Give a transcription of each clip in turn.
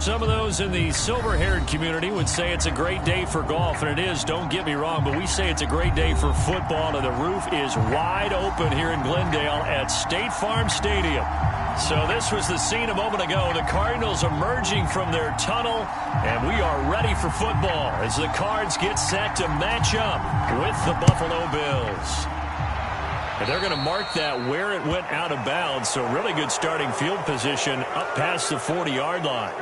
Some of those in the silver-haired community would say it's a great day for golf, and it is, don't get me wrong, but we say it's a great day for football, and the roof is wide open here in Glendale at State Farm Stadium. So this was the scene a moment ago. The Cardinals emerging from their tunnel, and we are ready for football as the Cards get set to match up with the Buffalo Bills. And they're going to mark that where it went out of bounds, so really good starting field position up past the 40-yard line.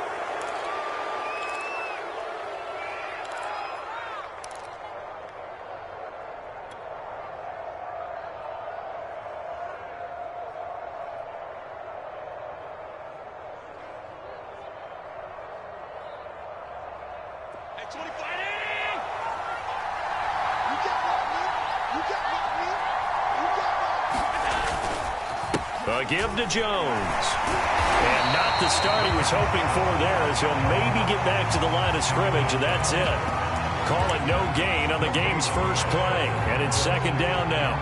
A give to Jones. And not the start he was hoping for there, as he'll maybe get back to the line of scrimmage, and that's it. Call it no gain on the game's first play, and it's second down now.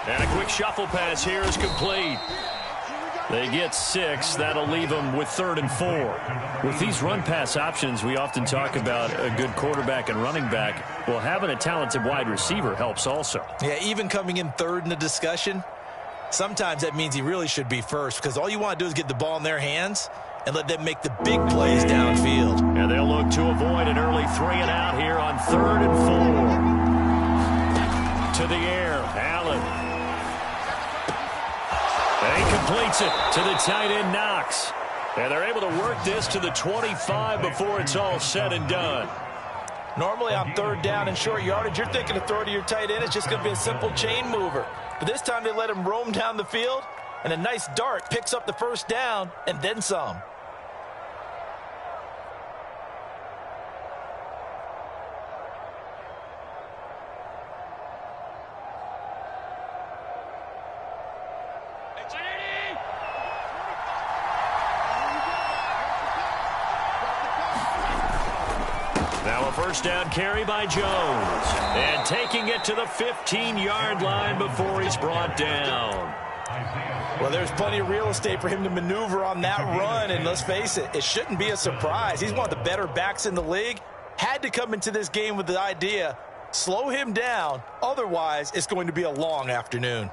And a quick shuffle pass here is complete. They get 6. That'll leave them with 3rd and 4. With these run-pass options, we often talk about a good quarterback and running back. Well, having a talented wide receiver helps also. Yeah, even coming in 3rd in the discussion, sometimes that means he really should be first, because all you want to do is get the ball in their hands and let them make the big plays downfield. And they'll look to avoid an early 3-and-out here on 3rd and 4. To the air, Allen. And he completes it to the tight end, Knox. And they're able to work this to the 25 before it's all said and done. Normally on 3rd down and short yardage, you're thinking of throw to your tight end. It's just going to be a simple chain mover. But this time they let him roam down the field, and a nice dart picks up the first down and then some. First down carry by Jones. And taking it to the 15-yard line before he's brought down. Well, there's plenty of real estate for him to maneuver on that run. And let's face it, it shouldn't be a surprise. He's one of the better backs in the league. Had to come into this game with the idea, slow him down. Otherwise, it's going to be a long afternoon.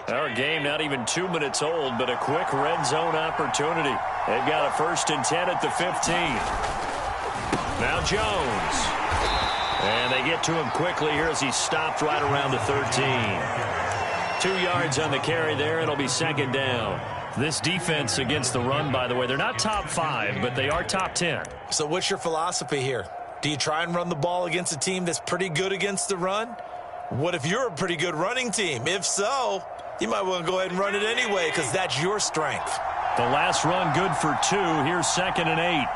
Our game not even 2 minutes old, but a quick red zone opportunity. They've got a 1st and 10 at the 15. Now Jones. And they get to him quickly here as he stopped right around the 13. 2 yards on the carry there. It'll be 2nd down. This defense against the run, by the way, they're not top 5, but they are top 10. So what's your philosophy here? Do you try and run the ball against a team that's pretty good against the run? What if you're a pretty good running team? If so, you might want to go ahead and run it anyway, because that's your strength. The last run good for 2. Here's 2nd and 8.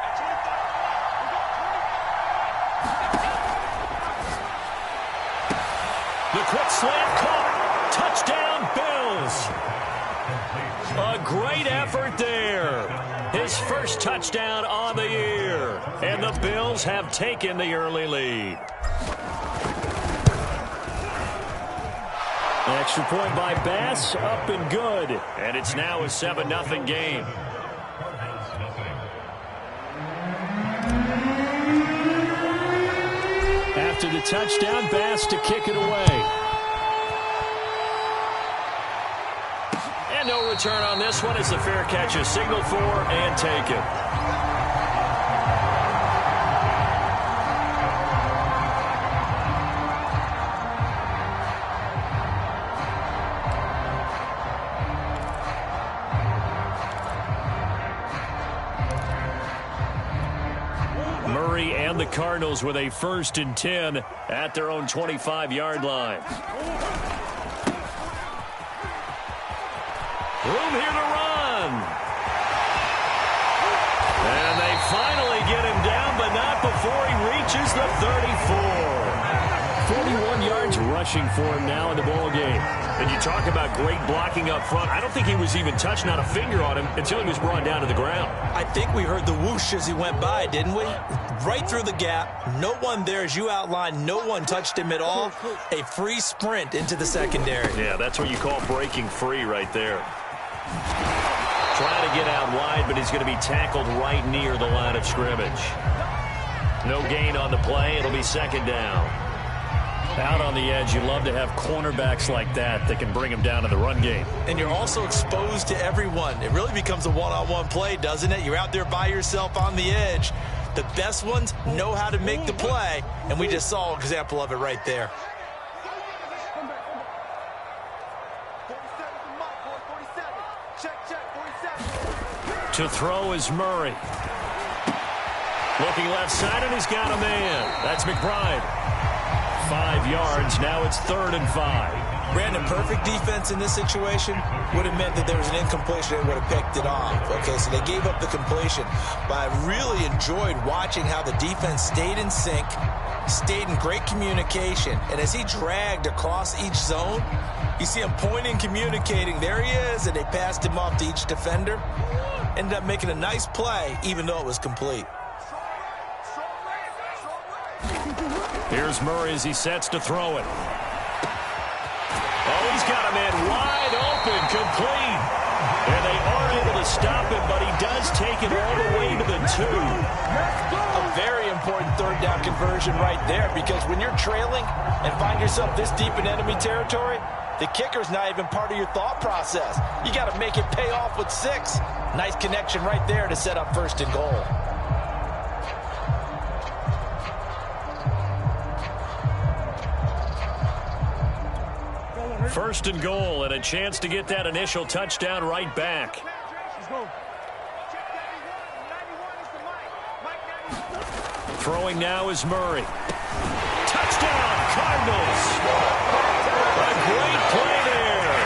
The quick slant caught. Touchdown, Bills. A great effort there. His first touchdown on the year. And the Bills have taken the early lead. Extra point by Bass, up and good. And it's now a 7-0 game. After the touchdown, Bass to kick it away. And no return on this one as the fair catch is signaled for and taken. The Cardinals with a 1st and 10 at their own 25-yard line. Room here to run. And they finally get him down, but not before he reaches the 34. 41 yards right rushing for him now in the ball game. And you talk about great blocking up front. I don't think he was even touched, not a finger on him, until he was brought down to the ground. I think we heard the whoosh as he went by, didn't we? Right through the gap. No one there, as you outlined. No one touched him at all. A free sprint into the secondary. Yeah, that's what you call breaking free right there. Trying to get out wide, but he's going to be tackled right near the line of scrimmage. No gain on the play. It'll be second down. Out on the edge, you love to have cornerbacks like that can bring him down in the run game. And you're also exposed to everyone. It really becomes a one-on-one play, doesn't it? You're out there by yourself on the edge. The best ones know how to make the play, and we just saw an example of it right there. To throw is Murray. Looking left side, and he's got a man. That's McBride. 5 yards. Now it's 3rd and 5. Brandon, perfect defense in this situation would have meant that there was an incompletion and would have picked it off. Okay, so they gave up the completion. But I really enjoyed watching how the defense stayed in sync, stayed in great communication. And as he dragged across each zone, you see him pointing, communicating. There he is, and they passed him off to each defender. Ended up making a nice play, even though it was complete. Here's Murray as he sets to throw it. Oh, he's got a man wide open, complete. And they are able to stop him, but he does take it all the way to the 2. A very important 3rd down conversion right there, because when you're trailing and find yourself this deep in enemy territory, the kicker's not even part of your thought process. You got to make it pay off with 6. Nice connection right there to set up 1st and goal. First and goal, and a chance to get that initial touchdown right back. Throwing now is Murray. Touchdown, Cardinals! A great play there.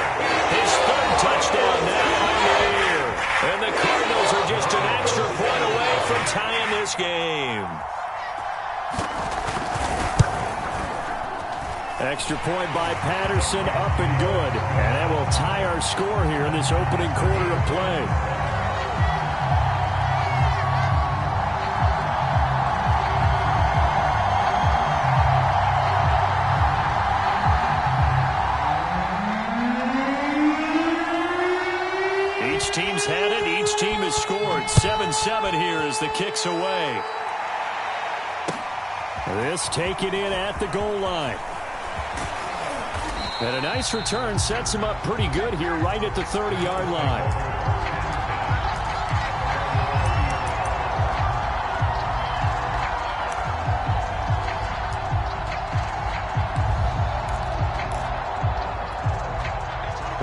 His 3rd touchdown now on the year. And the Cardinals are just an extra point away from tying this game. Extra point by Patterson, up and good. And that will tie our score here in this opening quarter of play. Each team's had it. Each team has scored. 7-7 here as the kick's away. This taken in at the goal line. And a nice return sets him up pretty good here right at the 30-yard line.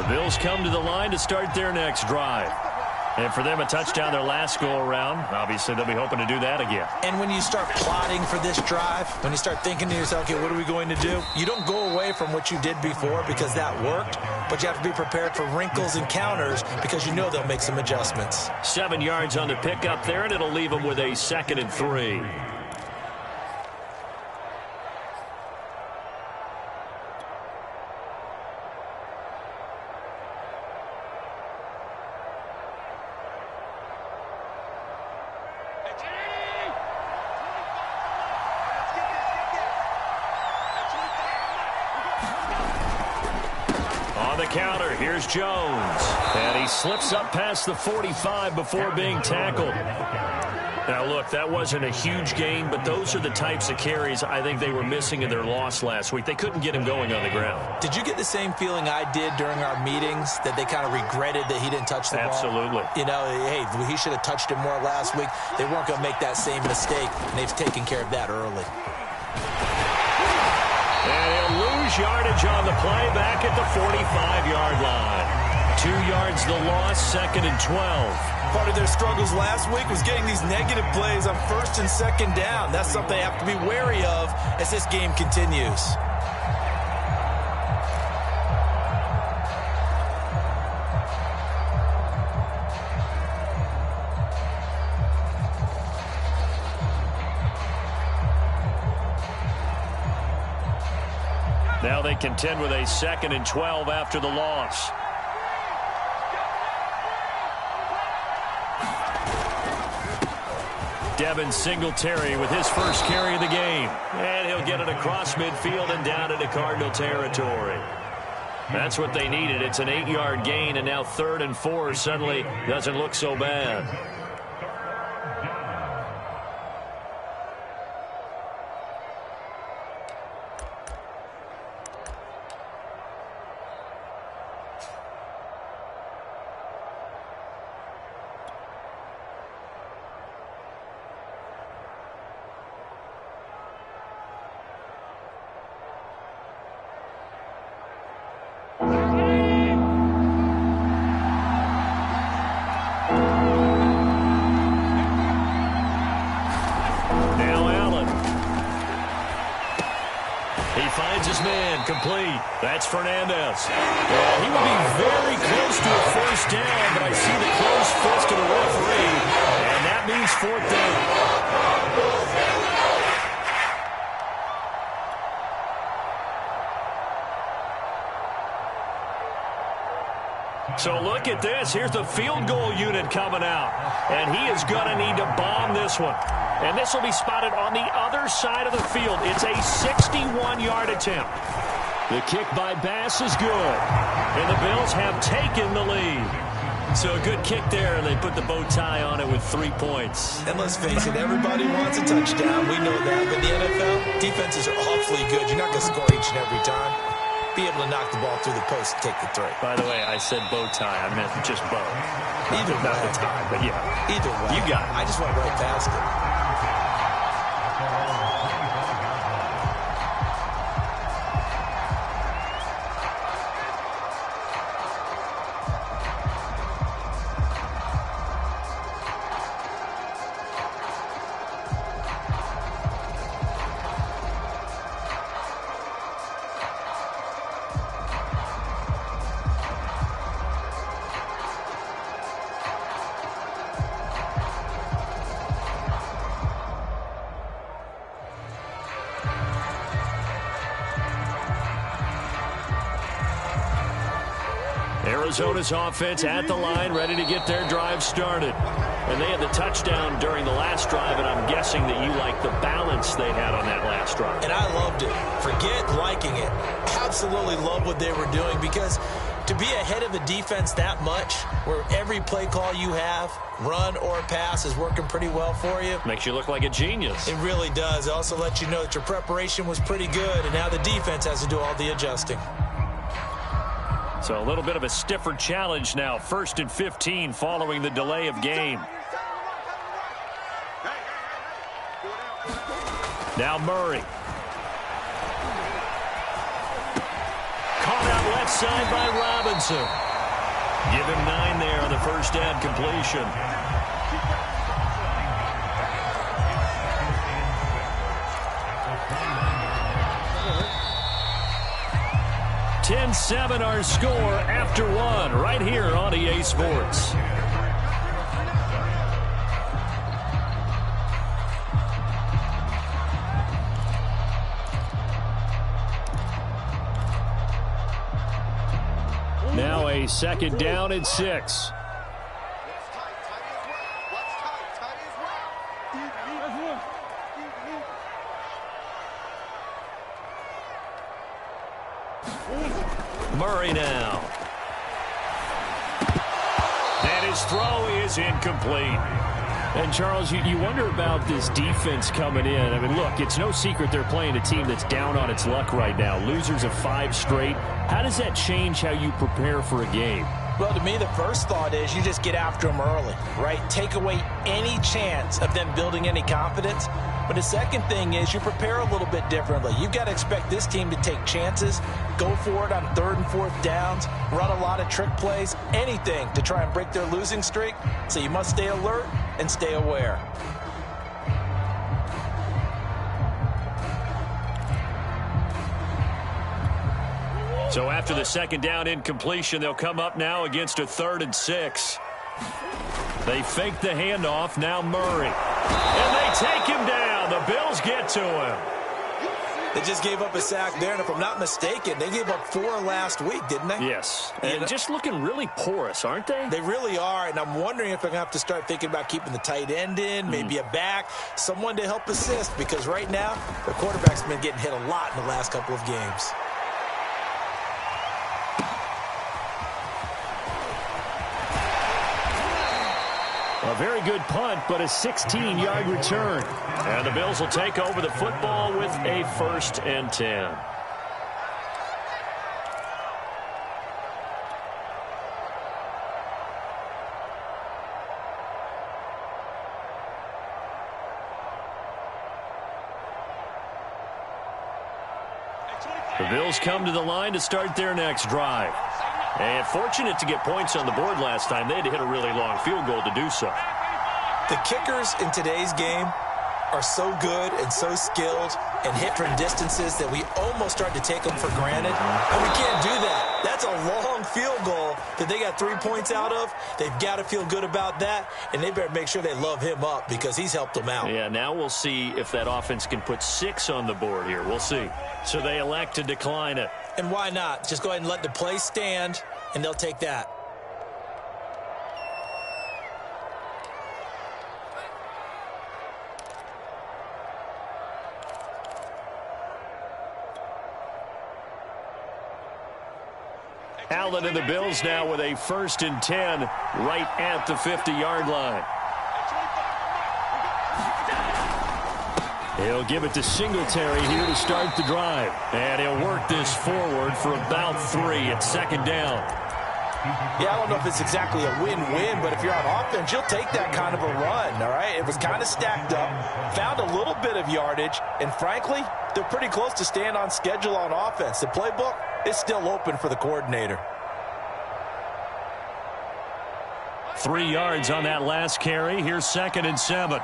The Bills come to the line to start their next drive. And for them, a touchdown their last go-around. Obviously, they'll be hoping to do that again. And when you start plotting for this drive, when you start thinking to yourself, okay, what are we going to do? You don't go away from what you did before because that worked, but you have to be prepared for wrinkles and counters because you know they'll make some adjustments. 7 yards on the pickup there, and it'll leave them with a 2nd and 3. Counter, here's Jones, and he slips up past the 45 before being tackled. Now look, that wasn't a huge gain, but those are the types of carries I think they were missing in their loss last week. They couldn't get him going on the ground. Did you get the same feeling I did during our meetings, that they kind of regretted that he didn't touch the ball? Absolutely. You know, hey, he should have touched it more last week. They weren't going to make that same mistake, and they've taken care of that early. And he'll lose yardage on the play back at the 45-yard line. 2 yards the loss, 2nd and 12. Part of their struggles last week was getting these negative plays on 1st and 2nd down. That's something they have to be wary of as this game continues. Now Now they contend with a 2nd and 12 after the loss. Devin Singletary with his first carry of the game. And he'll get it across midfield and down into Cardinal territory. That's what they needed. It's an 8-yard gain, and now 3rd and 4 suddenly doesn't look so bad. Complete. That's Fernandez. Well, he would be very close to a first down, but I see the closed fist of the referee, and that means 4th down. So look at this. Here's the field goal unit coming out, and he is going to need to bomb this one. And this will be spotted on the other side of the field. It's a 61-yard attempt. The kick by Bass is good, and the Bills have taken the lead. So a good kick there, and they put the bow tie on it with 3 points. And let's face it, everybody wants a touchdown. We know that. But in the NFL, defenses are awfully good. You're not going to score each and every time. Be able to knock the ball through the post and take the 3. By the way, I said bow tie. I meant just bow. Either way. Not the tie, but yeah. Either way. You got it. I just went right past it. Arizona's offense at the line, ready to get their drive started. And they had the touchdown during the last drive, and I'm guessing that you like the balance they had on that last drive. And I loved it. Forget liking it. Absolutely love what they were doing, because to be ahead of a defense that much, where every play call you have, run or pass, is working pretty well for you. Makes you look like a genius. It really does. It also lets you know that your preparation was pretty good, and now the defense has to do all the adjusting. So a little bit of a stiffer challenge now. 1st and 15 following the delay of game. Now Murray. Caught out left side by Robinson. Give him 9 there on the first down completion. $10-7 our score after 1 right here on EA Sports. Now a 2nd down and 6. Murray now. And his throw is incomplete. And, Charles, you wonder about this defense coming in. I mean, look, it's no secret they're playing a team that's down on its luck right now. Losers of 5 straight. How does that change how you prepare for a game? Well, to me, the first thought is you just get after them early, right? Take away any chance of them building any confidence. But the second thing is you prepare a little bit differently. You've got to expect this team to take chances, go for it on 3rd and 4th downs, run a lot of trick plays, anything to try and break their losing streak. So you must stay alert and stay aware. So after the 2nd down incompletion, they'll come up now against a 3rd and 6. They fake the handoff. Now Murray. And they take him down. The Bills get to him. They just gave up a sack there, and if I'm not mistaken, they gave up 4 last week, didn't they? Yes, and just looking really porous, aren't they? They really are, and I'm wondering if they're going to have to start thinking about keeping the tight end in, maybe a back, someone to help assist, because right now, their quarterback's been getting hit a lot in the last couple of games. A very good punt, but a 16-yard return. And the Bills will take over the football with a 1st and 10. The Bills come to the line to start their next drive. And fortunate to get points on the board last time. They had to hit a really long field goal to do so. The kickers in today's game are so good and so skilled and hit from distances that we almost start to take them for granted. And we can't do that. That's a long field goal that they got 3 points out of. They've got to feel good about that, and they better make sure they love him up because he's helped them out. Yeah, now we'll see if that offense can put 6 on the board here. We'll see. So they elect to decline it. And why not? Just go ahead and let the play stand, and they'll take that. Allen and the Bills now with a 1st and 10 right at the 50-yard line. He'll give it to Singletary here to start the drive. And he'll work this forward for about 3 at 2nd down. Yeah, I don't know if it's exactly a win-win, but if you're on offense, you'll take that kind of a run, all right? It was kind of stacked up, found a little bit of yardage, and frankly, they're pretty close to staying on schedule on offense. The playbook is still open for the coordinator. 3 yards on that last carry. Here's 2nd and 7.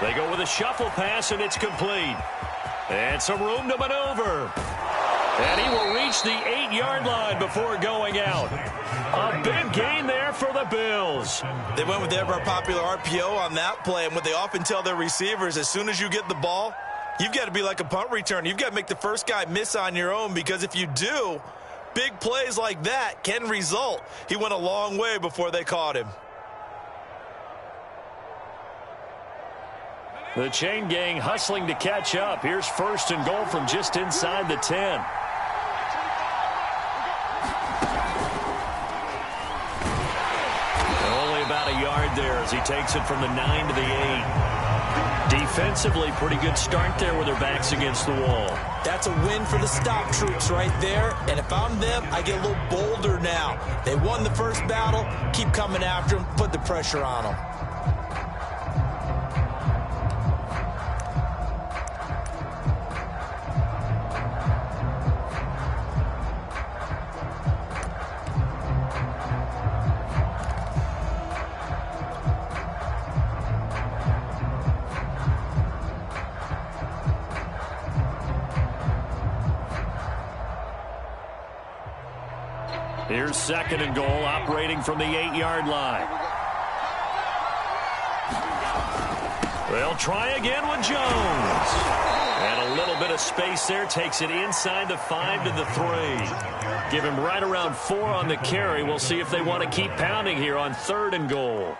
They go with a shuffle pass, and it's complete. And some room to maneuver. And he will reach the 8-yard line before going out. A big gain there for the Bills. They went with the ever-popular RPO on that play, and what they often tell their receivers, as soon as you get the ball, you've got to be like a punt return. You've got to make the first guy miss on your own, because if you do, big plays like that can result. He went a long way before they caught him. The chain gang hustling to catch up. Here's 1st and goal from just inside the 10. Only about a yard there as he takes it from the 9 to the 8. Defensively, pretty good start there with their backs against the wall. That's a win for the stop troops right there. And if I'm them, I get a little bolder now. They won the first battle. Keep coming after them. Put the pressure on them. Here's 2nd and goal, operating from the 8-yard line. They'll try again with Jones. And a little bit of space there, takes it inside the 5 to the 3. Give him right around 4 on the carry. We'll see if they want to keep pounding here on 3rd and goal.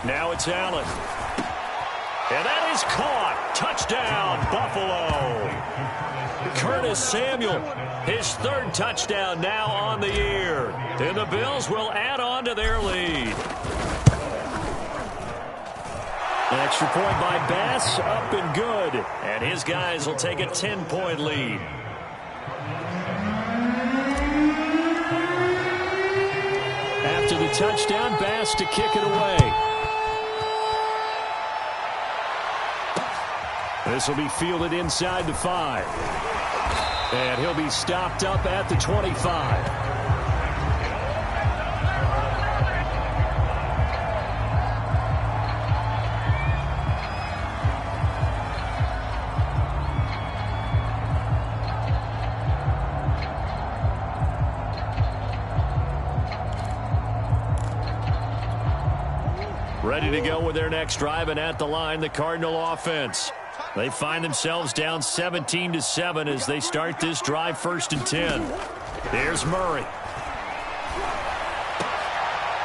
Now it's Allen. And that is caught. Touchdown, Buffalo. Curtis Samuel, his 3rd touchdown now on the year. And the Bills will add on to their lead. An extra point by Bass, up and good. And his guys will take a 10-point lead. After the touchdown, Bass to kick it away. This will be fielded inside the 5. And he'll be stopped up at the 25. Ready to go with their next drive, and at the line, the Cardinal offense. They find themselves down 17-7 as they start this drive, 1st and 10. Here's Murray.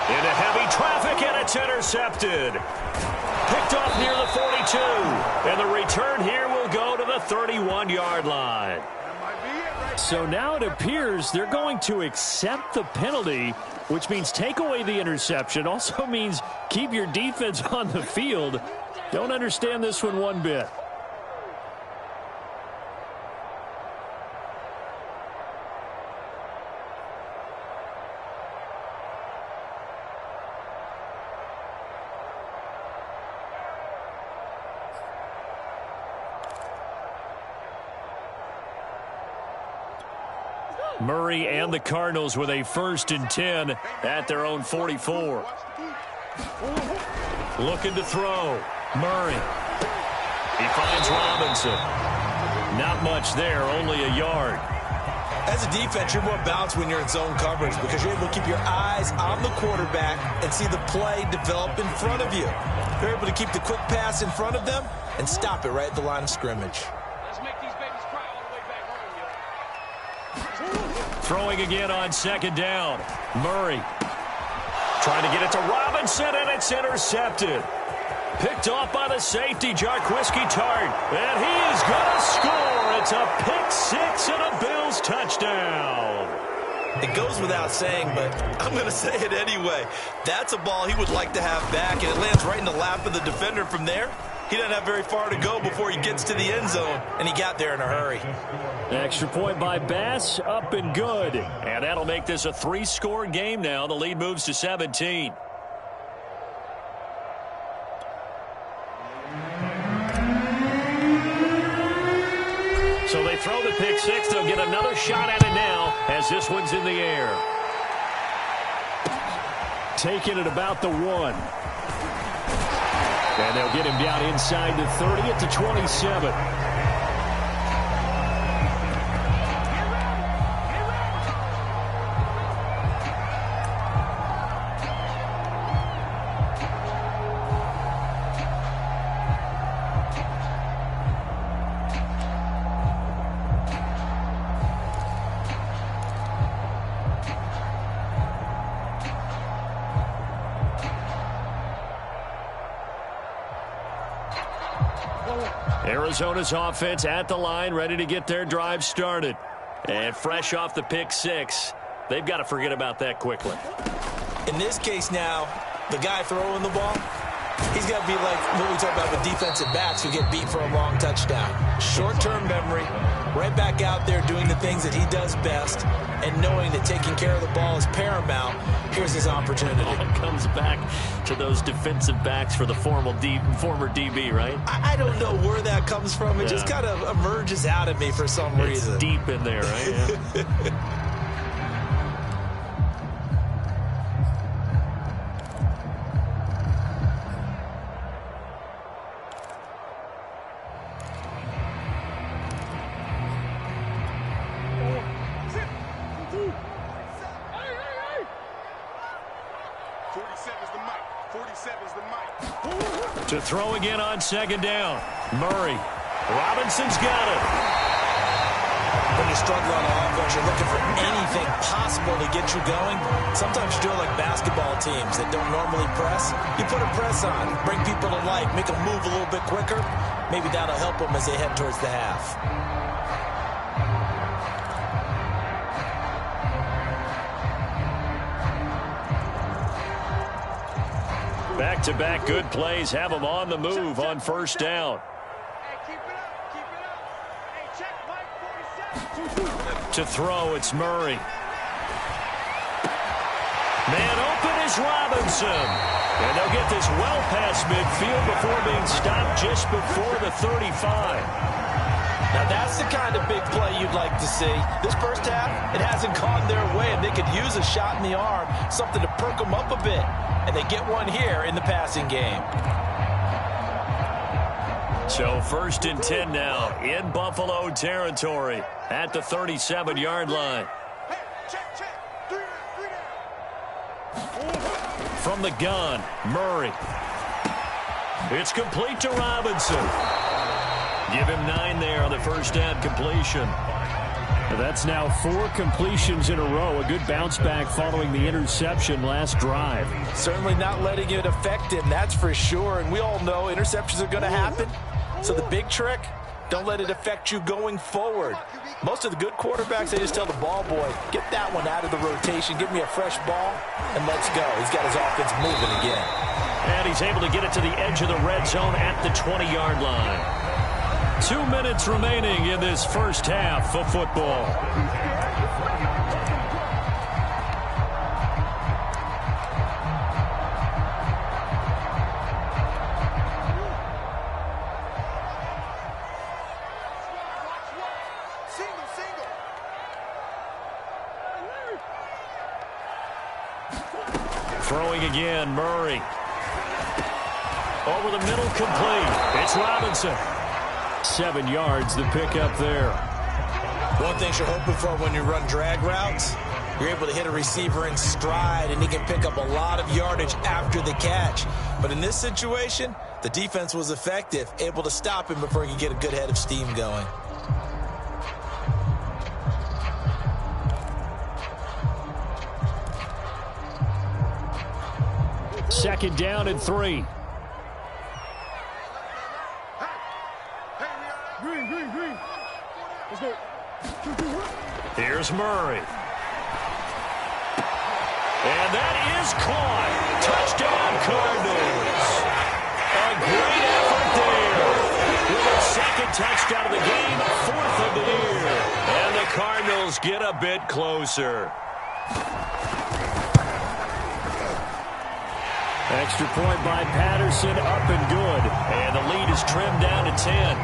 Into heavy traffic, and it's intercepted. Picked off near the 42. And the return here will go to the 31-yard line. So now it appears they're going to accept the penalty, which means take away the interception. Also means keep your defense on the field. Don't understand this one bit. Murray and the Cardinals with a 1st and 10 at their own 44. Looking to throw. Murray. He finds Robinson. Not much there, only a yard. As a defense, you're more balanced when you're in zone coverage because you're able to keep your eyes on the quarterback and see the play develop in front of you. You're able to keep the quick pass in front of them and stop it right at the line of scrimmage. Throwing again on 2nd down. Murray trying to get it to Robinson, and it's intercepted. Picked off by the safety, Jarquiski Tart. And he is going to score. It's a pick 6 and a Bills touchdown. It goes without saying, but I'm going to say it anyway. That's a ball he would like to have back, and it lands right in the lap of the defender from there. He doesn't have very far to go before he gets to the end zone, and he got there in a hurry. Extra point by Bass, up and good. And that'll make this a 3-score game now. The lead moves to 17. So they throw the pick 6. They'll get another shot at it now as this one's in the air. Taking it about the 1. And they'll get him down inside the 30 at the 27. Arizona's offense at the line, ready to get their drive started. And fresh off the pick 6, they've got to forget about that quickly. In this case now, the guy throwing the ball, he's got to be like what we talk about with defensive backs who get beat for a long touchdown. Short-term memory, right back out there doing the things that he does best, and knowing that taking care of the ball is paramount. Here's his opportunity. It comes back to those defensive backs for the former DB, right? I don't know where that comes from. It just kind of emerges out of me for some reason. It's deep in there, right? Yeah. To throw again on 2nd down. Murray. Robinson's got it. When you struggle on offense, you're looking for anything possible to get you going. Sometimes you do it like basketball teams that don't normally press. You put a press on, bring people to life, make them move a little bit quicker. Maybe that'll help them as they head towards the half. Back-to-back good plays have them on the move on 1st down. To throw, it's Murray. Man open is Robinson. And they'll get this well past midfield before being stopped just before the 35. Now that's the kind of big play you'd like to see. This first half, it hasn't gone their way, and they could use a shot in the arm, something to perk them up a bit. And they get one here in the passing game. So 1st and 10 now in Buffalo territory at the 37-yard line. From the gun, Murray. It's complete to Robinson. Give him 9 there on the first down completion. That's now 4 completions in a row. A good bounce back following the interception last drive. Certainly not letting it affect him, that's for sure. And we all know interceptions are going to happen. So the big trick, don't let it affect you going forward. Most of the good quarterbacks, they just tell the ball boy, get that one out of the rotation, give me a fresh ball, and let's go. He's got his offense moving again. And he's able to get it to the edge of the red zone at the 20-yard line. 2 minutes remaining in this first half of football. Throwing again, Murray. Over the middle, complete. It's Robinson. 7 yards, the pickup there. One thing you're hoping for when you run drag routes, you're able to hit a receiver in stride, and he can pick up a lot of yardage after the catch. But in this situation, the defense was effective, able to stop him before he could get a good head of steam going. Second down and 3. Here's Murray. And that is caught. Touchdown, Cardinals. A great effort there. With a second touchdown of the game, 4th of the year. And the Cardinals get a bit closer. Extra point by Patterson, up and good. And the lead is trimmed down to 10.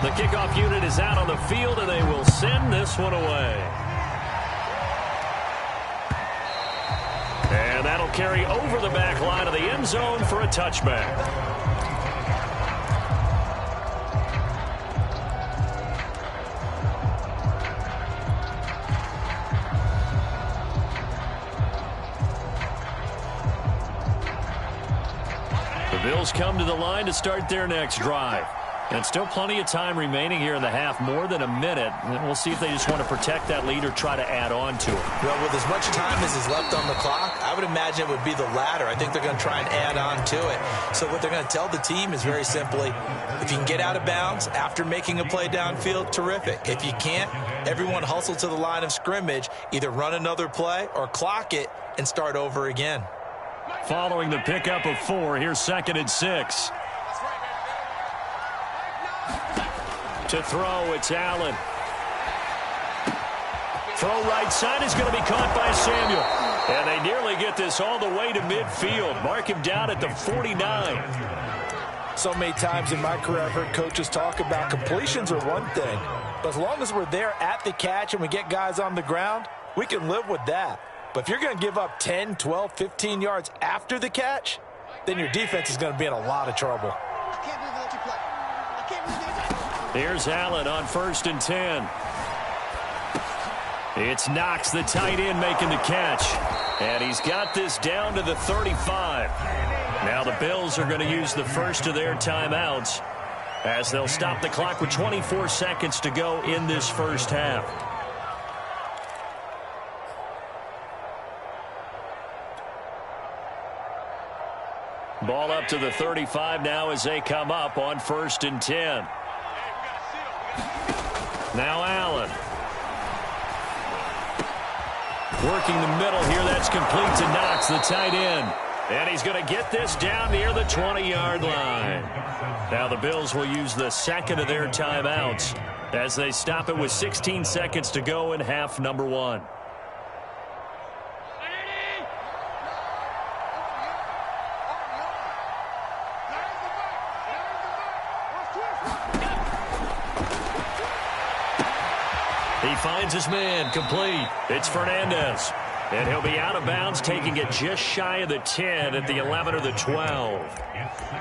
The kickoff unit is out on the field, and they will send this one away. And that'll carry over the back line of the end zone for a touchback. The Bills come to the line to start their next drive. And still plenty of time remaining here in the half, more than a minute. And we'll see if they just want to protect that lead or try to add on to it. Well, with as much time as is left on the clock, I would imagine it would be the latter. I think they're going to try and add on to it. So what they're going to tell the team is very simply, if you can get out of bounds after making a play downfield, terrific. If you can't, everyone hustle to the line of scrimmage, either run another play or clock it and start over again. Following the pickup of 4, here's 2nd and 6. To throw, it's Allen. Throw right side is going to be caught by Samuel. And they nearly get this all the way to midfield. Mark him down at the 49. So many times in my career I've heard coaches talk about completions are one thing. But as long as we're there at the catch and we get guys on the ground, we can live with that. But if you're going to give up 10, 12, 15 yards after the catch, then your defense is going to be in a lot of trouble. Here's Allen on 1st and 10. It's Knox, the tight end, making the catch. And he's got this down to the 35. Now the Bills are going to use the first of their timeouts as they'll stop the clock with 24 seconds to go in this first half. Ball up to the 35 now as they come up on 1st and 10. Now Allen. Working the middle here. That's complete to Knox, the tight end. And he's going to get this down near the 20-yard line. Now the Bills will use the second of their timeouts as they stop it with 16 seconds to go in half number 1. He finds his man, complete. It's Fernandez. And he'll be out of bounds, taking it just shy of the 10 at the 11 or the 12.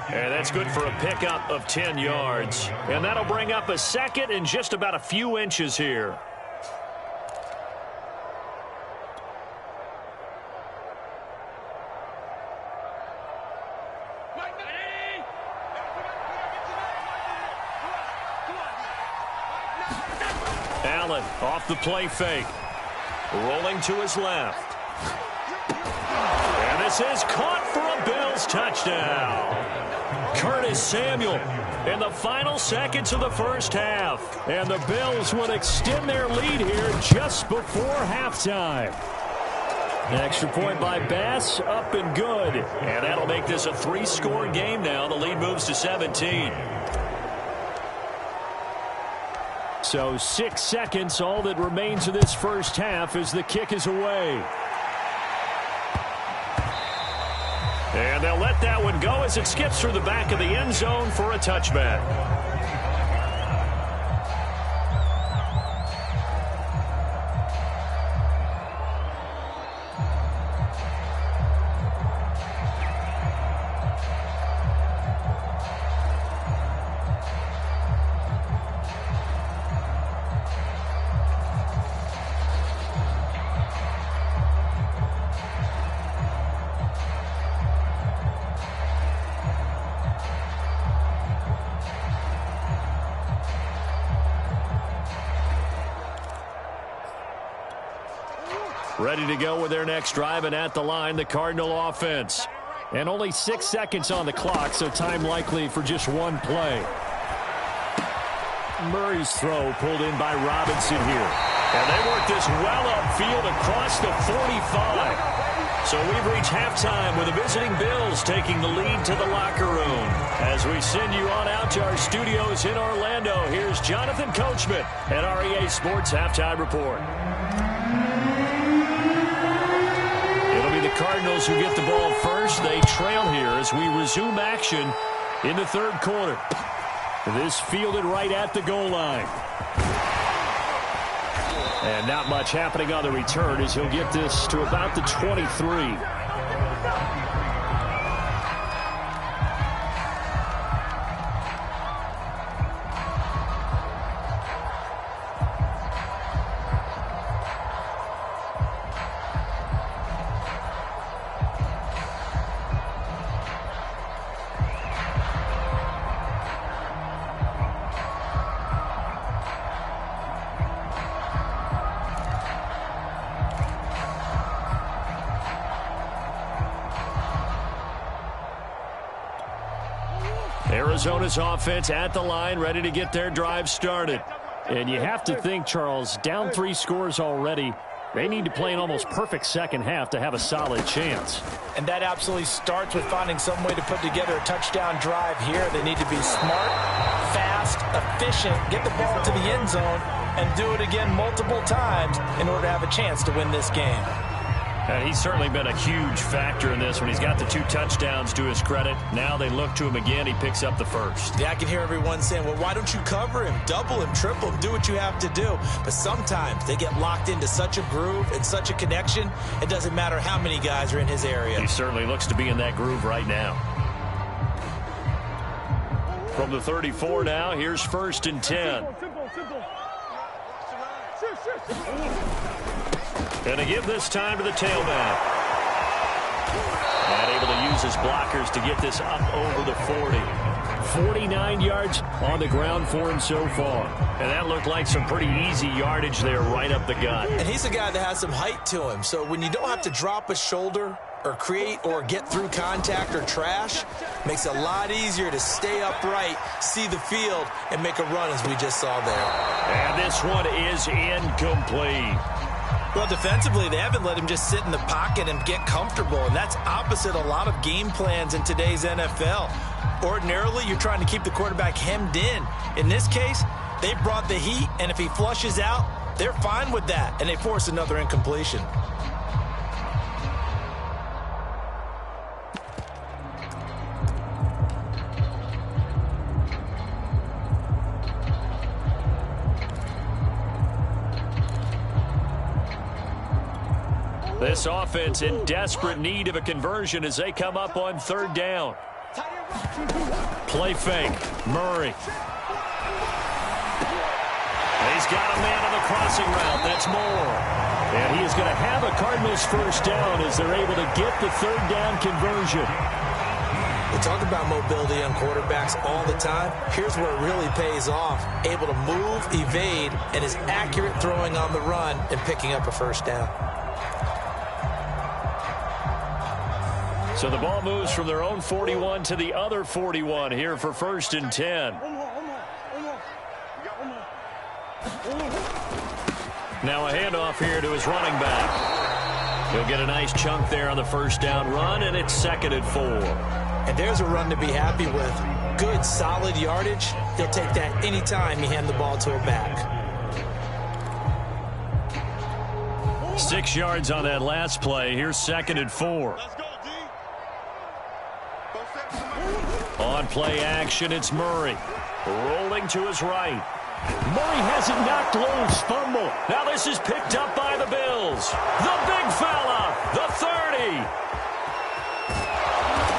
And that's good for a pickup of 10 yards. And that'll bring up a second and just about a few inches here. Allen off the play fake. Rolling to his left. And this is caught for a Bills touchdown. Curtis Samuel in the final seconds of the first half. And the Bills would extend their lead here just before halftime. An extra point by Bass, up and good. And that'll make this a 3-score game now. The lead moves to 17. So 6 seconds, all that remains of this first half as the kick is away. And they'll let that one go as it skips through the back of the end zone for a touchback. Ready to go with their next drive, and at the line, the Cardinal offense. And only 6 seconds on the clock, so time likely for just one play. Murray's throw pulled in by Robinson here. And they work this well upfield across the 45. So we've reached halftime with the visiting Bills taking the lead to the locker room. As we send you on out to our studios in Orlando, here's Jonathan Coachman at REA Sports Halftime Report. Cardinals who get the ball first. They trail here as we resume action in the third quarter. This fielded right at the goal line. And not much happening on the return as he'll get this to about the 23. Arizona's offense at the line, ready to get their drive started. And you have to think, Charles, down 3 scores already. They need to play an almost perfect second half to have a solid chance. And that absolutely starts with finding some way to put together a touchdown drive here. They need to be smart, fast, efficient, get the ball to the end zone, and do it again multiple times in order to have a chance to win this game. And he's certainly been a huge factor in this when he's got the 2 touchdowns to his credit. Now they look to him again. He picks up the first. Yeah, I can hear everyone saying, well, why don't you cover him, double him, triple him, do what you have to do. But sometimes they get locked into such a groove and such a connection, it doesn't matter how many guys are in his area. He certainly looks to be in that groove right now. From the 34 now, here's 1st and 10. And to give this time to the tailback. And able to use his blockers to get this up over the 40. 49 yards on the ground for him so far. And that looked like some pretty easy yardage there right up the gut. And he's a guy that has some height to him. So when you don't have to drop a shoulder or create or get through contact or trash, makes it a lot easier to stay upright, see the field, and make a run as we just saw there. And this one is incomplete. Well, defensively, they haven't let him just sit in the pocket and get comfortable, and that's opposite a lot of game plans in today's NFL. Ordinarily, you're trying to keep the quarterback hemmed in. In this case, they brought the heat, and if he flushes out, they're fine with that, and they force another incompletion. This offense in desperate need of a conversion as they come up on third down. Play fake. Murray. He's got a man on the crossing route. That's Moore. And he is going to have a Cardinals first down as they're able to get the third down conversion. We talk about mobility on quarterbacks all the time. Here's where it really pays off. Able to move, evade, and is accurate throwing on the run and picking up a first down. So the ball moves from their own 41 to the other 41 here for 1st and 10. Now a handoff here to his running back. He'll get a nice chunk there on the first down run, and it's 2nd and 4. And there's a run to be happy with. Good, solid yardage. He'll take that anytime you hand the ball to a back. 6 yards on that last play. Here's 2nd and 4. On play action, it's Murray. Rolling to his right. Murray has it knocked loose. Fumble. Now this is picked up by the Bills. The big fella. The 30.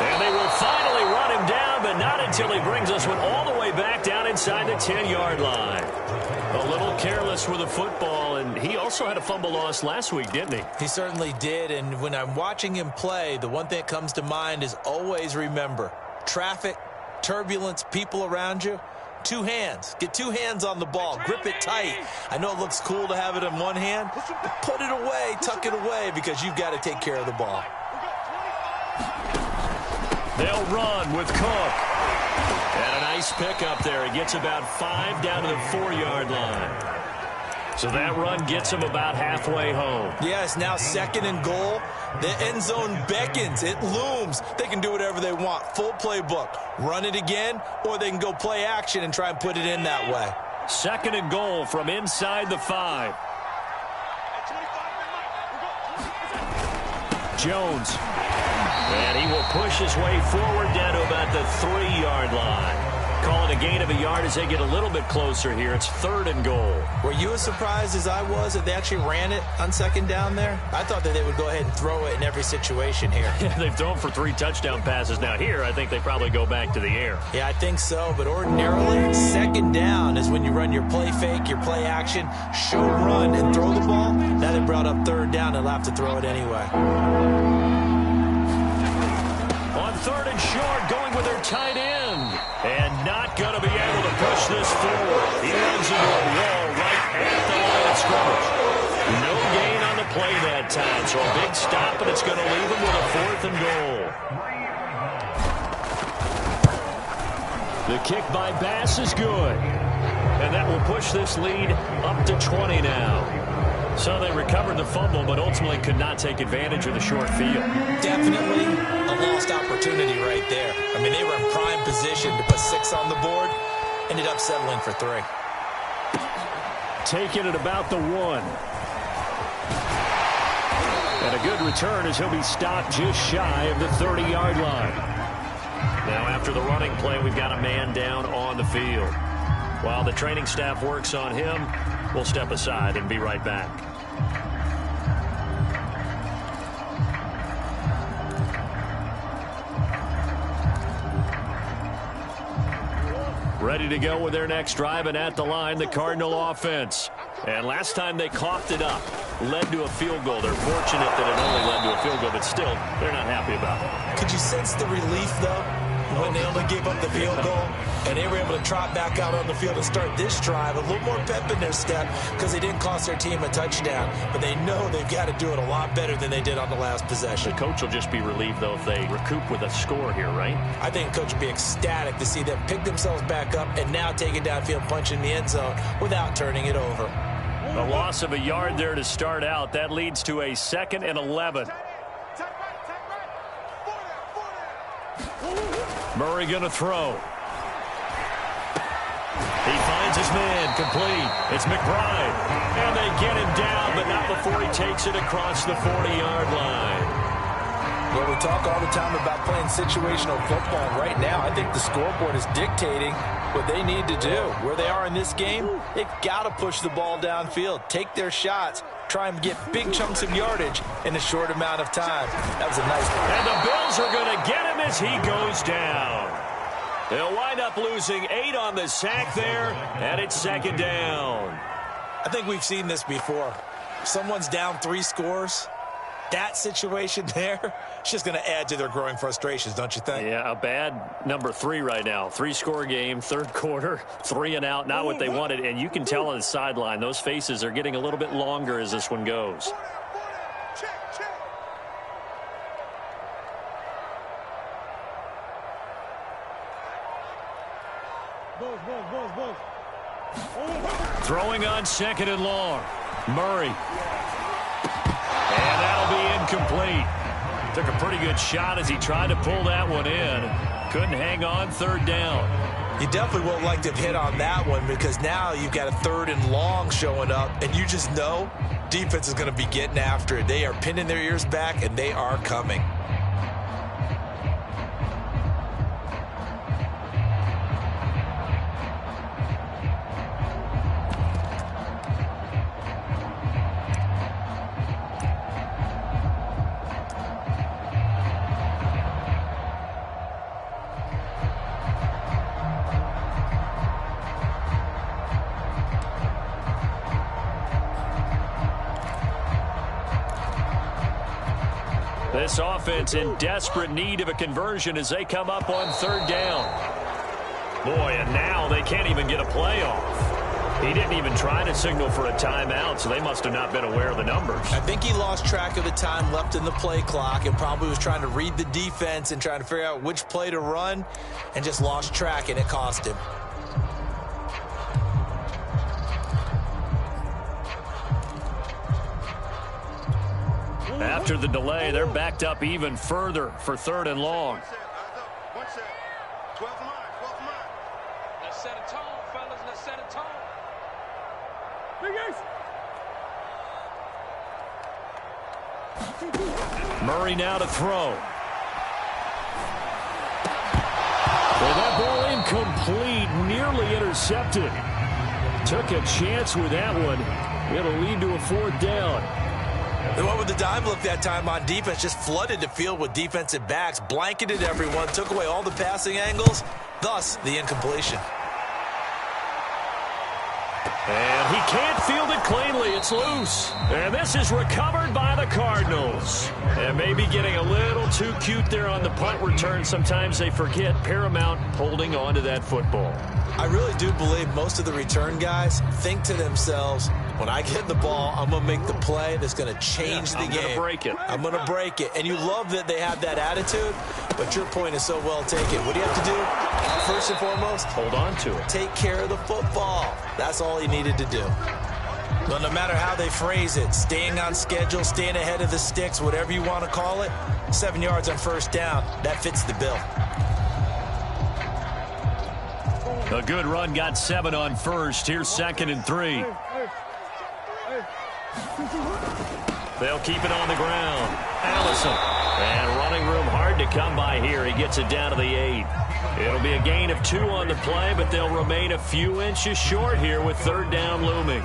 And they will finally run him down, but not until he brings this one all the way back down inside the 10-yard line. A little careless with the football, and he also had a fumble loss last week, didn't he? He certainly did, and when I'm watching him play, the one thing that comes to mind is always remember, traffic, turbulence, people around you, 2 hands. Get 2 hands on the ball. Grip it tight. I know it looks cool to have it in one hand, but put it away, tuck it away, because you've got to take care of the ball. They'll run with Cook. And a nice pickup there. He gets about 5 down to the 4-yard line. So that run gets him about halfway home. Yeah, it's now 2nd and goal. The end zone beckons. It looms. They can do whatever they want. Full playbook. Run it again, or they can go play action and try and put it in that way. 2nd and goal from inside the 5. Jones. And he will push his way forward down to about the 3-yard line. Call it a gain of a yard as they get a little bit closer here. It's 3rd and goal. Were you as surprised as I was that they actually ran it on 2nd down there? I thought that they would go ahead and throw it in every situation here. Yeah, they've thrown for 3 touchdown passes. Now here, I think they probably go back to the air. Yeah, I think so. But ordinarily, 2nd down is when you run your play fake, your play action, show run, and throw the ball. Now they brought up 3rd down. They'll have to throw it anyway. On 3rd and short, going with their tight end. And not going to be able to push this forward. He runs into a wall right at the line of scrimmage. No gain on the play that time. So a big stop, and it's going to leave him with a 4th and goal. The kick by Bass is good. And that will push this lead up to 20 now. So they recovered the fumble, but ultimately could not take advantage of the short field. Definitely a lost opportunity right there. I mean, they were in prime position to put 6 on the board. Ended up settling for 3. Taking it about the 1. And a good return as he'll be stopped just shy of the 30-yard line. Now after the running play, we've got a man down on the field. While the training staff works on him, we'll step aside and be right back. Ready to go with their next drive, and at the line, the Cardinal offense. And last time they coughed it up, led to a field goal. They're fortunate that it only led to a field goal, but still, they're not happy about it. Could you sense the relief, though, when they only gave up the field goal? And they were able to trot back out on the field and start this drive. A little more pep in their step because they didn't cost their team a touchdown. But they know they've got to do it a lot better than they did on the last possession. The coach will just be relieved, though, if they recoup with a score here, right? I think the coach will be ecstatic to see them pick themselves back up and now take it downfield, punch in the end zone without turning it over. A loss of a yard there to start out. That leads to a 2nd and 11. Murray going to throw. He finds his man, complete. It's McBride. And they get him down, but not before he takes it across the 40-yard line. Well, we we talk all the time about playing situational football. And right now, I think the scoreboard is dictating what they need to do. Where they are in this game, they've got to push the ball downfield, take their shots, try and get big chunks of yardage in a short amount of time. That was a nice one. And the Bills are going to get him as he goes down. They'll wind up losing 8 on the sack there, and it's 2nd down. I think we've seen this before. Someone's down 3 scores. That situation there, it's just going to add to their growing frustrations, don't you think? Yeah, a bad number 3 right now. 3-score game, 3rd quarter, 3 and out, not what they wanted. And you can tell on the sideline, those faces are getting a little bit longer as this one goes. Throwing on 2nd and long. Murray. And that'll be incomplete. Took a pretty good shot as he tried to pull that one in. Couldn't hang on 3rd down. You definitely won't like to hit on that one because now you've got a 3rd and long showing up, and you just know defense is going to be getting after it. They are pinning their ears back, and they are coming. This offense in desperate need of a conversion as they come up on 3rd down. Boy, and now they can't even get a play off. He didn't even try to signal for a timeout, so they must have not been aware of the numbers. I think he lost track of the time left in the play clock and probably was trying to read the defense and trying to figure out which play to run and just lost track, and it cost him. After the delay, they're backed up even further for 3rd and long. Let's set a tone, fellas. Let's set a tone. Murray now to throw. Well, that ball incomplete, nearly intercepted. Took a chance with that one. It'll lead to a 4th down. They went with the dime look that time on defense, just flooded the field with defensive backs, blanketed everyone, took away all the passing angles, thus the incompletion. And he can't field it cleanly. It's loose. And this is recovered by the Cardinals. And maybe getting a little too cute there on the punt return. Sometimes they forget paramount holding on to that football. I really do believe most of the return guys think to themselves, when I get the ball, I'm going to make the play that's going to change the game. I'm going to break it. I'm going to break it. And you love that they have that attitude, but your point is so well taken. What do you have to do? First and foremost, hold on to it. Take care of the football. That's all he needed to do. But no matter how they phrase it, staying on schedule, staying ahead of the sticks, whatever you want to call it, 7 yards on 1st down, that fits the bill. A good run got 7 on 1st. Here's 2nd and 3. They'll keep it on the ground. Allison. And running room hard to come by here. He gets it down to the 8. It'll be a gain of 2 on the play, but they'll remain a few inches short here with 3rd down looming.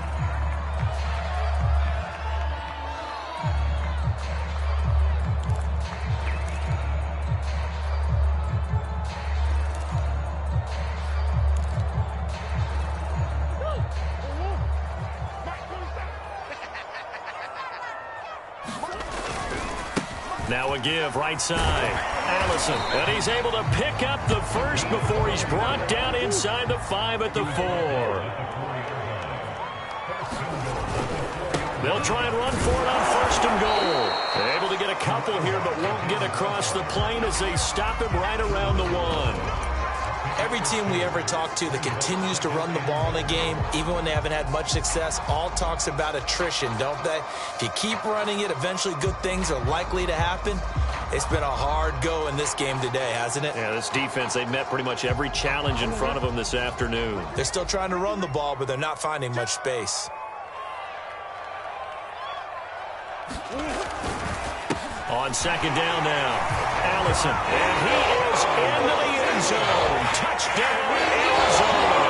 Now a give right side. Allison. And he's able to pick up the first before he's brought down inside the 5 at the 4. They'll try and run for it on 1st and goal. They're able to get a couple here, but won't get across the plane as they stop him right around the 1. Every team we ever talk to that continues to run the ball in a game, even when they haven't had much success, all talks about attrition, don't they? If you keep running it, eventually good things are likely to happen. It's been a hard go in this game today, hasn't it? Yeah, this defense, they met pretty much every challenge in front of them this afternoon. They're still trying to run the ball, but they're not finding much space. On second down now, Allison, and he is into the end zone. Touchdown, Arizona.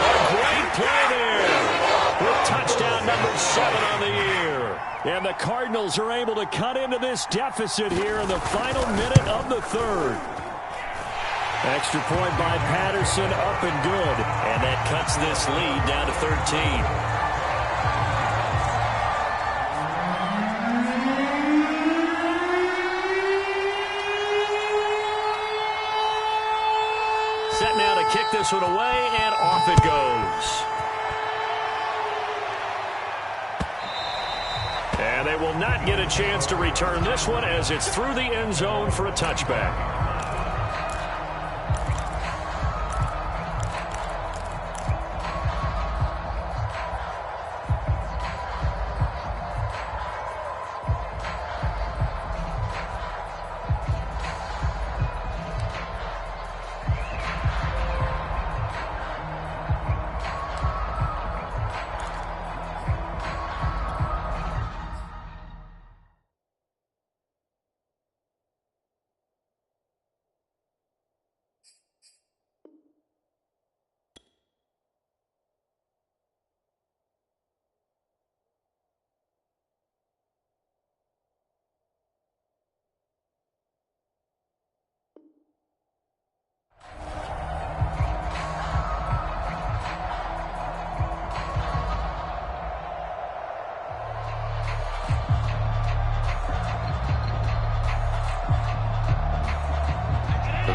A great play there with touchdown number 7 on the year. And the Cardinals are able to cut into this deficit here in the final minute of the third. Extra point by Patterson, up and good. And that cuts this lead down to 13. Set now to kick this one away, and off it goes. And they will not get a chance to return this one as it's through the end zone for a touchback.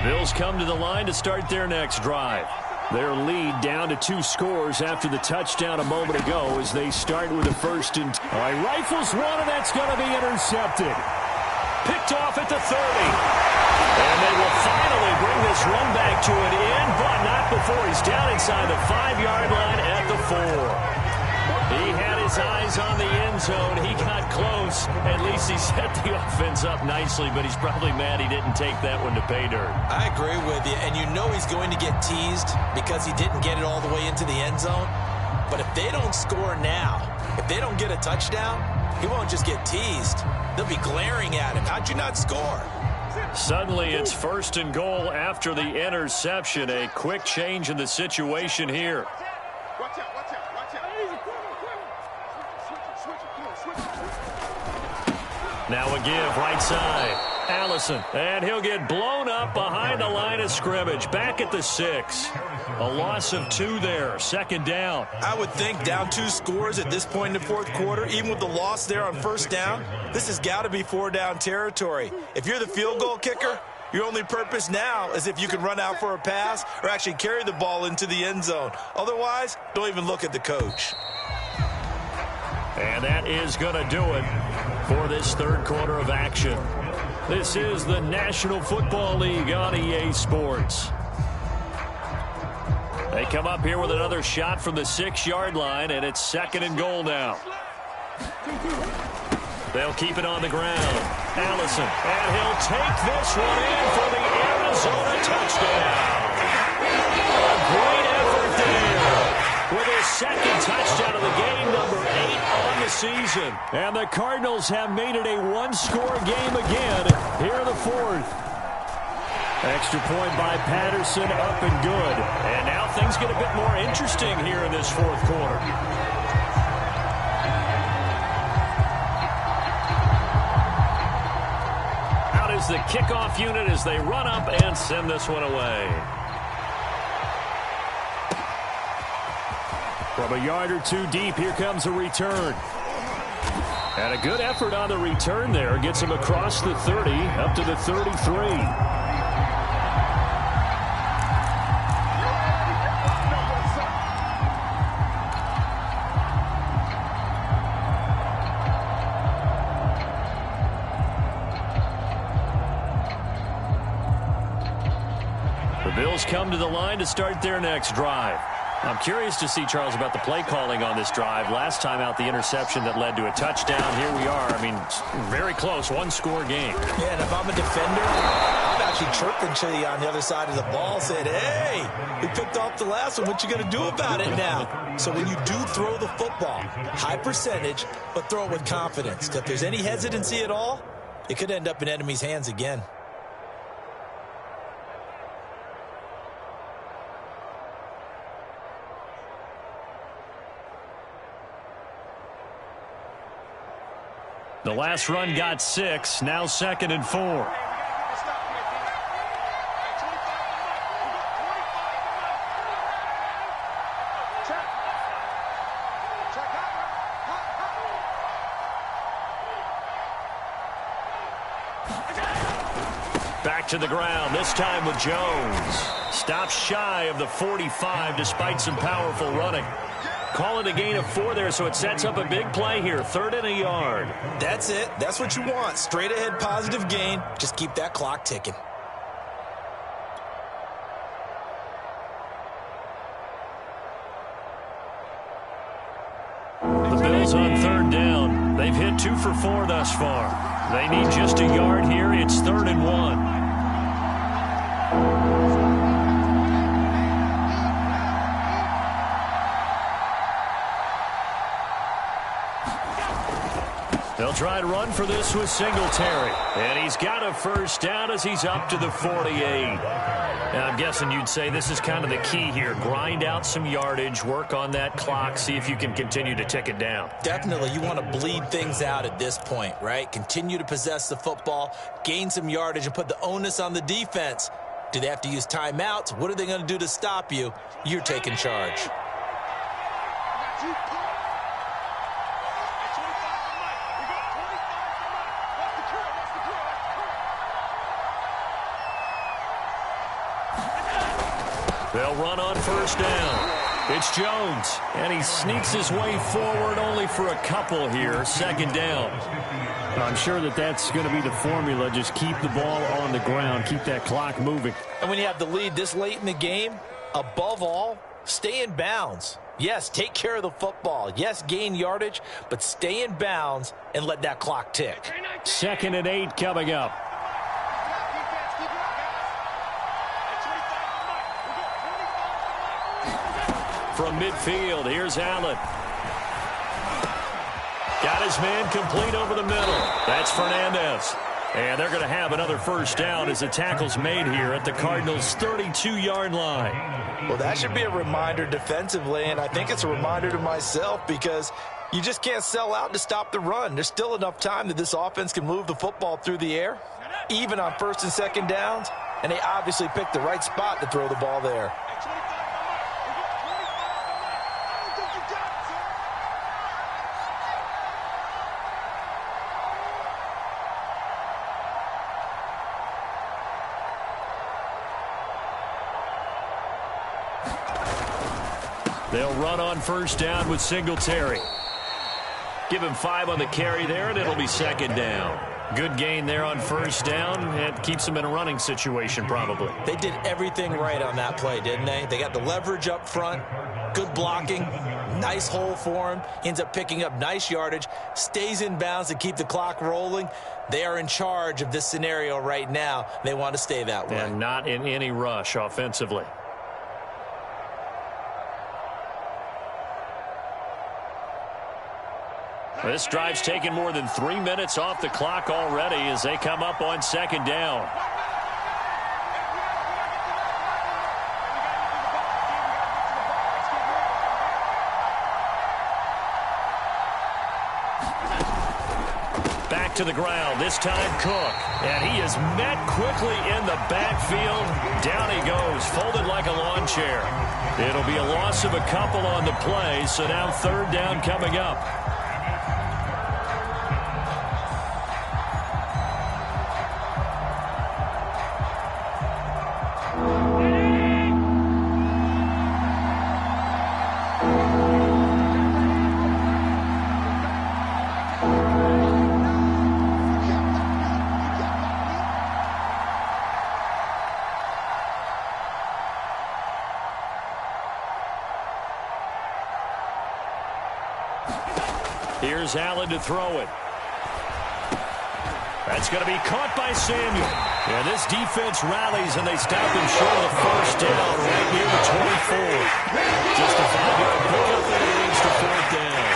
Bills come to the line to start their next drive. Their lead down to 2 scores after the touchdown a moment ago as they start with a first and... All right, rifles one, and that's going to be intercepted. Picked off at the 30. And they will finally bring this run back to an end, but not before he's down inside the 5-yard line at the 4. He had his eyes on the end zone. He got close. At least he set the offense up nicely, but he's probably mad he didn't take that one to pay dirt. I agree with you, and you know he's going to get teased because he didn't get it all the way into the end zone. But if they don't score now, if they don't get a touchdown, he won't just get teased. They'll be glaring at him. How'd you not score? Suddenly it's first and goal after the interception. A quick change in the situation here. Now a give, right side. Allison, and he'll get blown up behind the line of scrimmage. Back at the 6. A loss of 2 there. Second down. I would think down 2 scores at this point in the fourth quarter, even with the loss there on first down, this has got to be 4-down territory. If you're the field goal kicker, your only purpose now is if you can run out for a pass or actually carry the ball into the end zone. Otherwise, don't even look at the coach. And that is going to do it for this third quarter of action. This is the National Football League on EA Sports. They come up here with another shot from the 6-yard line, and it's second and goal now. They'll keep it on the ground. Allison, and he'll take this one in for the Arizona touchdown. A great effort there with his second touchdown of the game, number 8 on the season. And the Cardinals have made it a 1-score game again here in the fourth. Extra point by Patterson, up and good. And now things get a bit more interesting here in this fourth quarter. Out is the kickoff unit as they run up and send this one away. From a yard or 2 deep, here comes a return. And a good effort on the return there. Gets him across the 30, up to the 33. The Bills come to the line to start their next drive. I'm curious to see, Charles, about the play calling on this drive. Last time out, the interception that led to a touchdown. Here we are. I mean, very close, 1-score game. Yeah, and if I'm a defender, I'm actually chirping to you on the other side of the ball, saying, hey, we picked off the last one. What you going to do about it now? So when you do throw the football, high percentage, but throw it with confidence. If there's any hesitancy at all, It could end up in enemy's hands again. The last run got 6, now 2nd and 4. Back to the ground, this time with Jones. Stops shy of the 45 despite some powerful running. Call it a gain of 4 there, so it sets up a big play here. 3rd and a yard. That's it. That's what you want. Straight ahead positive gain. Just keep that clock ticking. The Bills on 3rd down. They've hit 2 for 4 thus far. They need just a yard here. It's 3rd and 1. They'll try to run for this with Singletary. And he's got a 1st down as he's up to the 48. Now, I'm guessing you'd say this is kind of the key here. Grind out some yardage, work on that clock, see if you can continue to tick it down. Definitely, you want to bleed things out at this point, right? Continue to possess the football, gain some yardage, and put the onus on the defense. Do they have to use timeouts? What are they going to do to stop you? You're taking charge. They'll run on 1st down. It's Jones, and he sneaks his way forward only for a couple here. 2nd down. I'm sure that's going to be the formula. Just keep the ball on the ground. Keep that clock moving. And when you have the lead this late in the game, above all, stay in bounds. Yes, take care of the football. Yes, gain yardage, but stay in bounds and let that clock tick. 2nd and 8 coming up. From midfield, here's Allen. Got his man complete over the middle. That's Fernandez. And they're going to have another 1st down as the tackle's made here at the Cardinals' 32-yard line. Well, that should be a reminder defensively, and I think it's a reminder to myself because you just can't sell out to stop the run. There's still enough time that this offense can move the football through the air, even on 1st and 2nd downs, and they obviously picked the right spot to throw the ball there. They'll run on 1st down with Singletary. Give him 5 on the carry there, and it'll be 2nd down. Good gain there on 1st down. It keeps them in a running situation, probably. They did everything right on that play, didn't they? They got the leverage up front, good blocking, nice hole for him. Ends up picking up nice yardage, stays in bounds to keep the clock rolling. They are in charge of this scenario right now. They want to stay that way. And not in any rush offensively. This drive's taken more than 3 minutes off the clock already as they come up on 2nd down. Back to the ground, this time Cook. And he is met quickly in the backfield. Down he goes, folded like a lawn chair. It'll be a loss of a couple on the play, so now 3rd down coming up. Here's Allen to throw it. That's going to be caught by Samuel. And this defense rallies, and they stop him short of the 1st down right near the 24. Just a 5-yard pickup, and it leads to 4th down.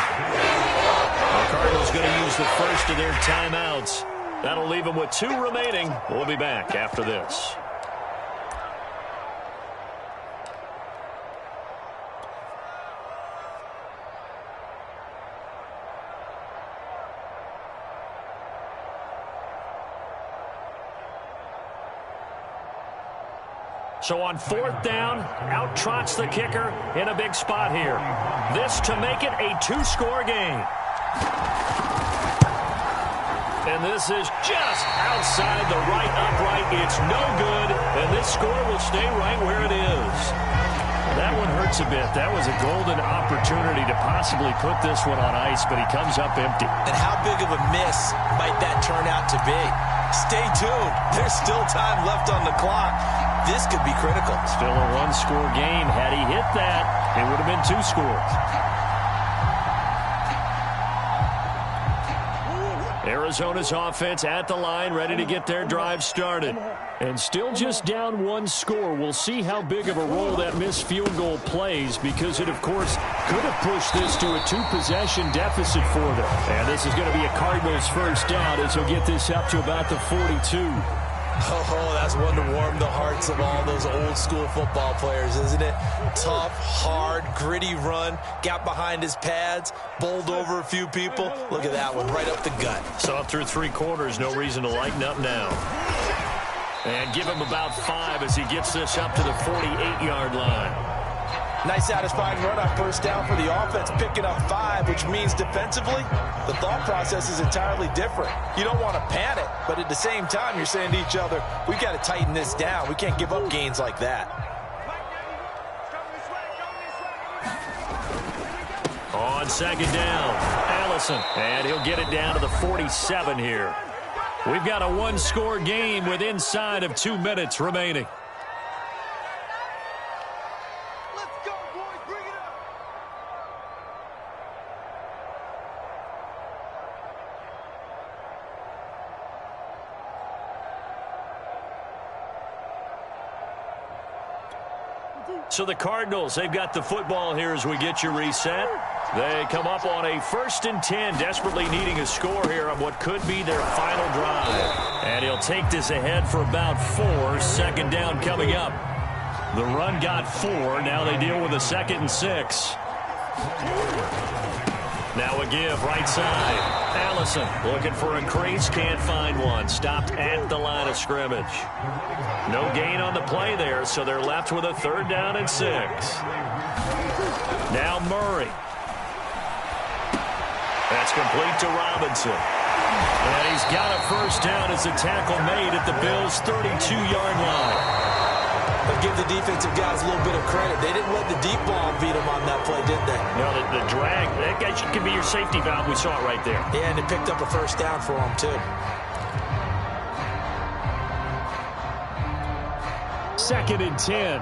The Cardinals going to use the first of their timeouts That'll leave him with 2 remaining. We'll be back after this. So on 4th down, out trots the kicker in a big spot here. This to make it a 2-score game. And this is just outside the right upright. It's no good, and this score will stay right where it is. That one hurts a bit. That was a golden opportunity to possibly put this one on ice, but he comes up empty. And how big of a miss might that turn out to be? Stay tuned. There's still time left on the clock. This could be critical. Still a 1-score game. Had he hit that, it would have been 2 scores. Arizona's offense at the line, ready to get their drive started. And still just down 1 score. We'll see how big of a role that missed field goal plays, because it, of course, could have pushed this to a 2-possession deficit for them. And this is going to be a Cardinals first down as he'll get this up to about the 42. Oh, that's one to warm the hearts of all those old-school football players, isn't it? Tough, hard, gritty run, got behind his pads, bowled over a few people. Look at that one, right up the gut. Saw it through 3 quarters, no reason to lighten up now. And give him about 5 as he gets this up to the 48-yard line. Nice satisfying run on first down for the offense, picking up 5, which means defensively, the thought process is entirely different. You don't want to panic, but at the same time, you're saying to each other, we've got to tighten this down. We can't give up gains like that. On 2nd down, Allison, and he'll get it down to the 47 here. We've got a 1-score game with inside of 2 minutes remaining. So the Cardinals, they've got the football here as we get you reset. They come up on a 1st and 10, desperately needing a score here on what could be their final drive. And he'll take this ahead for about 4. 2nd down coming up. The run got 4. Now they deal with a 2nd and 6. Now a give, right side. Allison looking for a crease, can't find one. Stopped at the line of scrimmage. No gain on the play there, so they're left with a 3rd down and 6. Now Murray. That's complete to Robinson. And he's got a 1st down as the tackle made at the Bills' 32-yard line. But give the defensive guys a little bit of credit. They didn't let the deep ball beat them on that play, did they? No, the drag, that guy could be your safety valve. We saw it right there. Yeah, and it picked up a 1st down for them, too. 2nd and 10.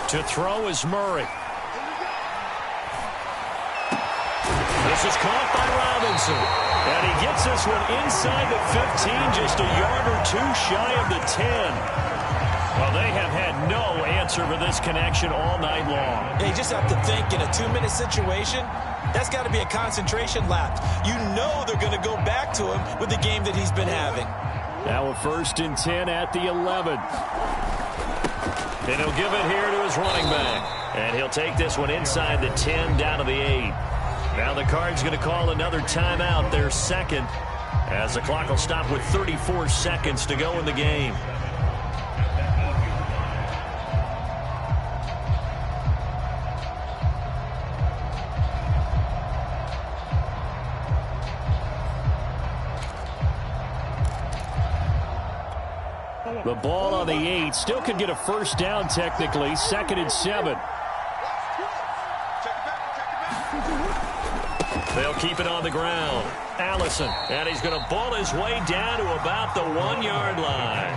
To throw is Murray. This is caught by Robinson. And he gets this one inside the 15, just a yard or 2 shy of the 10. Well, they have had no answer for this connection all night long. Yeah, you just have to think, in a 2-minute situation, that's got to be a concentration lapse. You know they're going to go back to him with the game that he's been having. Now a 1st and 10 at the 11. And he'll give it here to his running back. And he'll take this one inside the 10 down to the 8. Now the Cards going to call another timeout, their 2nd, as the clock will stop with 34 seconds to go in the game. The ball on the 8, still could get a 1st down technically, 2nd and 7. They'll keep it on the ground. Allison, and he's going to ball his way down to about the 1-yard line.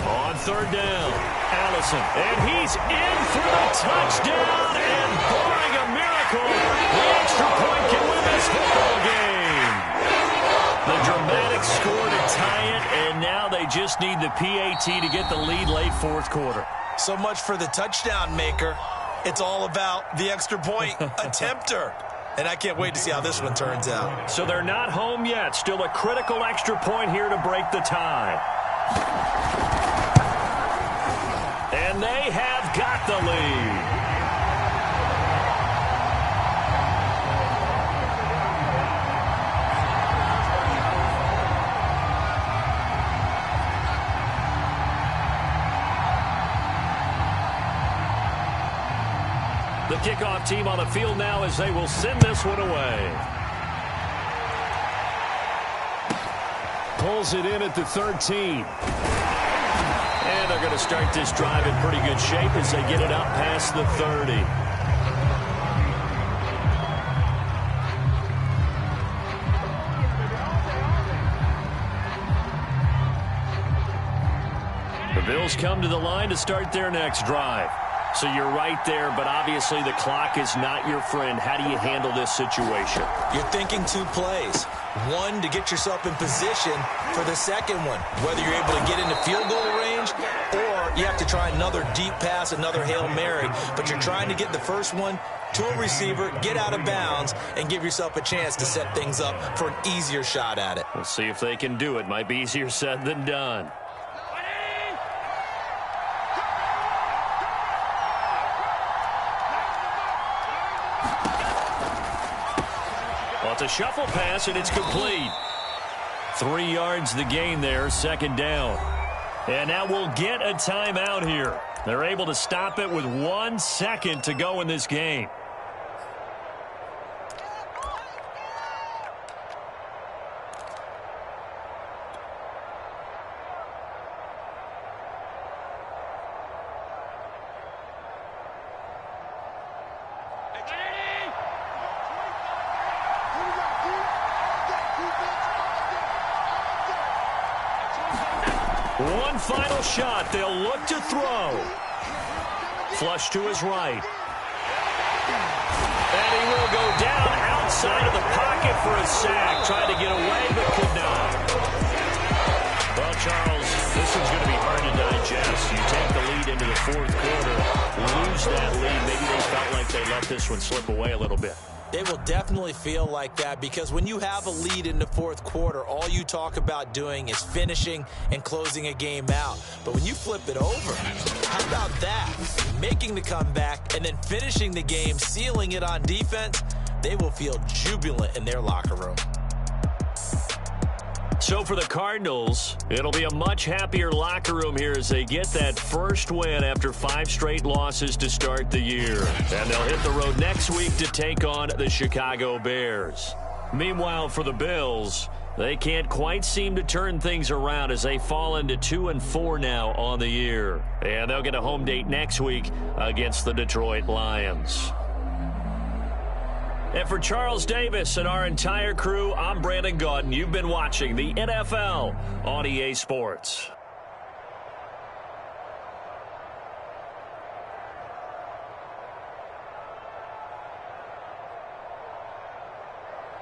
On 3rd down, Allison, and he's in for the touchdown, and barring a miracle, the extra point can win this football game. The dramatic that score to tie it, and now they just need the PAT to get the lead late fourth quarter. So much for the touchdown maker. It's all about the extra point attempter. And I can't wait to see how this one turns out. So they're not home yet. Still a critical extra point here to break the tie. And they have got the lead. The kickoff team on the field now as they will send this one away. Pulls it in at the 13. And they're going to start this drive in pretty good shape as they get it up past the 30. The Bills come to the line to start their next drive. So you're right there, but obviously the clock is not your friend. How do you handle this situation? You're thinking two plays. One, to get yourself in position for the second one, whether you're able to get into field goal range or you have to try another deep pass, another Hail Mary. But you're trying to get the first one to a receiver, get out of bounds, and give yourself a chance to set things up for an easier shot at it. We'll see if they can do it. Might be easier said than done. Well, it's a shuffle pass, and it's complete. 3 yards the gain there, second down. And now we'll get a timeout here. They're able to stop it with 1 second to go in this game. One final shot. They'll look to throw. Flush to his right. And he will go down outside of the pocket for a sack. Tried to get away, but could not. Well, Charles, this one's going to be hard to digest. You take the lead into the fourth quarter, lose that lead. Maybe they felt like they let this one slip away a little bit. It will definitely feel like that because when you have a lead in the fourth quarter, all you talk about doing is finishing and closing a game out. But when you flip it over, how about that? Making the comeback and then finishing the game, sealing it on defense, they will feel jubilant in their locker room. So for the Cardinals, it'll be a much happier locker room here as they get that first win after 5 straight losses to start the year. And they'll hit the road next week to take on the Chicago Bears. Meanwhile, for the Bills, they can't quite seem to turn things around as they fall into 2-4 now on the year. And they'll get a home date next week against the Detroit Lions. And for Charles Davis and our entire crew, I'm Brandon Gaudin. You've been watching the NFL on EA Sports.